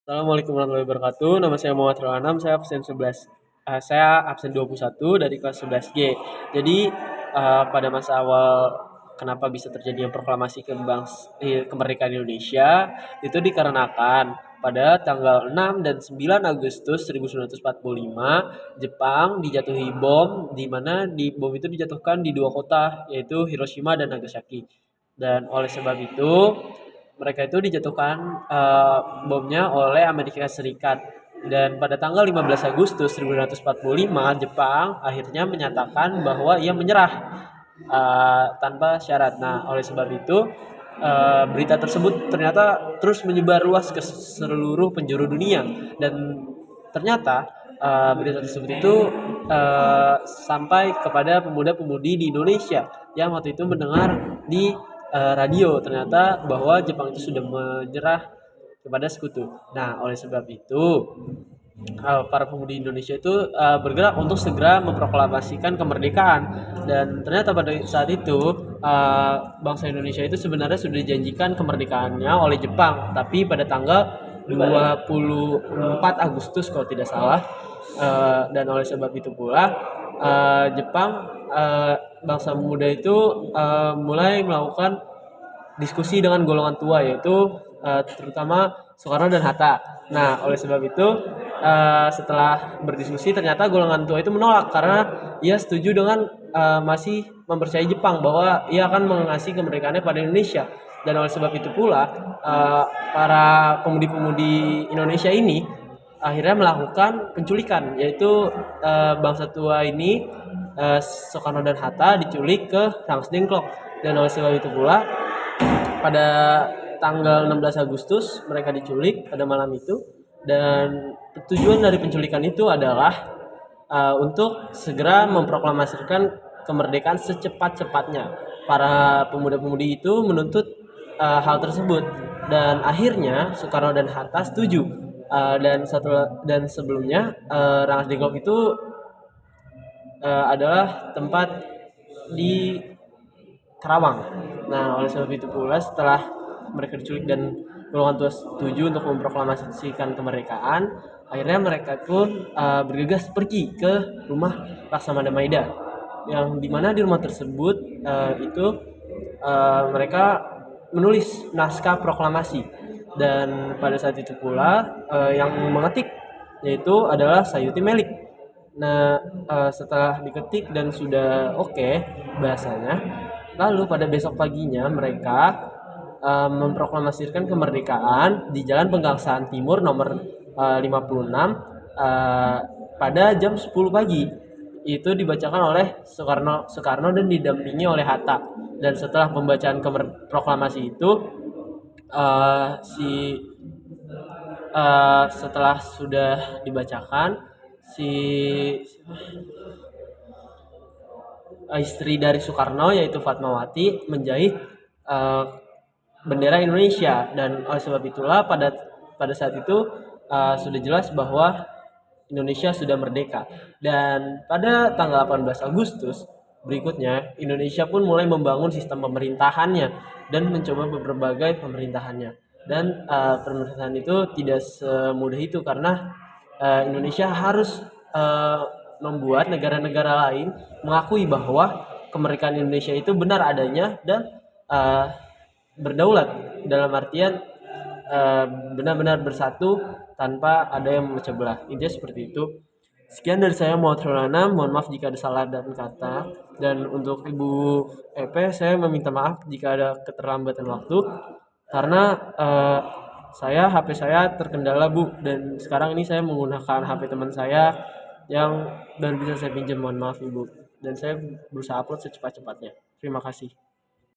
Assalamualaikum warahmatullahi wabarakatuh. Nama saya Muhammad Rohanam, saya absen 11. Saya absen 21 dari kelas 11G. Jadi pada masa awal kenapa bisa terjadinya proklamasi kemerdekaan Indonesia itu dikarenakan pada tanggal 6 dan 9 Agustus 1945 Jepang dijatuhi bom, di mana bom itu dijatuhkan di dua kota yaitu Hiroshima dan Nagasaki. Dan oleh sebab itu mereka itu dijatuhkan bomnya oleh Amerika Serikat. Dan pada tanggal 15 Agustus 1945 Jepang akhirnya menyatakan bahwa ia menyerah tanpa syarat. Nah, oleh sebab itu berita tersebut ternyata terus menyebar luas ke seluruh penjuru dunia, dan ternyata berita tersebut itu sampai kepada pemuda-pemudi di Indonesia yang waktu itu mendengar di radio ternyata bahwa Jepang itu sudah menyerah kepada sekutu. Nah, oleh sebab itu para pemudi Indonesia itu bergerak untuk segera memproklamasikan kemerdekaan, dan ternyata pada saat itu bangsa Indonesia itu sebenarnya sudah dijanjikan kemerdekaannya oleh Jepang, tapi pada tanggal 24 Agustus kalau tidak salah. Dan oleh sebab itu pula Jepang, bangsa muda itu mulai melakukan diskusi dengan golongan tua, yaitu terutama Soekarno dan Hatta. Nah, oleh sebab itu setelah berdiskusi ternyata golongan tua itu menolak karena ia setuju dengan masih mempercayai Jepang bahwa ia akan mengasih kemerdekaannya pada Indonesia. Dan oleh sebab itu pula para pemudi-pemudi Indonesia ini akhirnya melakukan penculikan, yaitu bangsa tua ini, Soekarno dan Hatta, diculik ke Rangs Dengklok. Dan oleh sebab itu pula pada tanggal 16 Agustus mereka diculik pada malam itu, dan tujuan dari penculikan itu adalah untuk segera memproklamasikan kemerdekaan secepat-cepatnya. Para pemuda-pemudi itu menuntut hal tersebut, dan akhirnya Soekarno dan Hatta setuju. Dan sebelumnya Rangas Dengklok itu adalah tempat di Karawang. Nah, oleh sebab itu pula setelah mereka diculik dan golongan tua setuju untuk memproklamasikan kemerdekaan, akhirnya mereka pun bergegas pergi ke rumah Laksamana Maida, yang dimana di rumah tersebut itu mereka menulis naskah proklamasi. Dan pada saat itu pula yang mengetik yaitu adalah Sayuti Melik. Nah, setelah diketik dan sudah oke bahasanya, lalu pada besok paginya mereka memproklamasikan kemerdekaan di Jalan Pegangsaan Timur nomor 56 pada jam 10 pagi. Itu dibacakan oleh Soekarno dan didampingi oleh Hatta. Dan setelah pembacaan proklamasi itu setelah sudah dibacakan, si istri dari Soekarno yaitu Fatmawati menjahit bendera Indonesia. Dan oleh sebab itulah pada saat itu sudah jelas bahwa Indonesia sudah merdeka. Dan pada tanggal 18 Agustus berikutnya Indonesia pun mulai membangun sistem pemerintahannya dan mencoba berbagai pemerintahannya. Dan pemerintahan itu tidak semudah itu karena Indonesia harus membuat negara-negara lain mengakui bahwa kemerdekaan Indonesia itu benar adanya dan berdaulat, dalam artian benar-benar bersatu tanpa ada yang memecah belah. Intinya seperti itu. Sekian dari saya, Muhammad Rohanam. Mohon maaf jika ada salah dan kata. Dan untuk Ibu EP, saya meminta maaf jika ada keterlambatan waktu karena HP saya terkendala, Bu, dan sekarang ini saya menggunakan HP teman saya yang baru bisa saya pinjam. Mohon maaf, Ibu, dan saya berusaha upload secepat-cepatnya. Terima kasih.